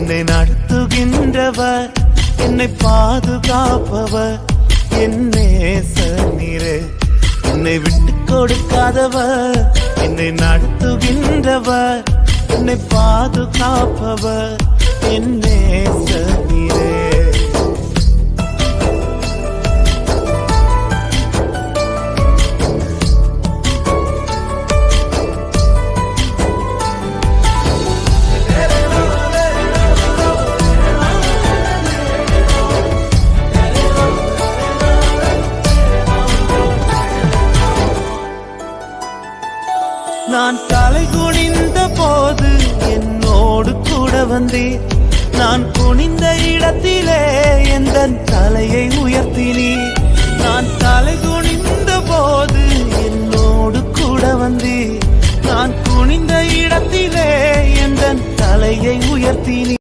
என்னை நடத்துகின்றவர், என்னை பாதுகாப்பவர், என் நேசநீரே. என்னை விட்டு கொடுக்காதவர், என்னை நடத்துகின்றவர், என்னை பாதுகாப்பவர், என் நேசநீரே. நான் தலை குனிந்த போது என்னோடு கூட வந்தீர். நான் குனிந்த இடத்திலே எந்தன் தலையை உயர்த்தினீர். நான் தலை குனிந்த போது என்னோடு கூட வந்தீர். நான் குனிந்த இடத்திலே எந்தன் தலையை உயர்த்தினீர்.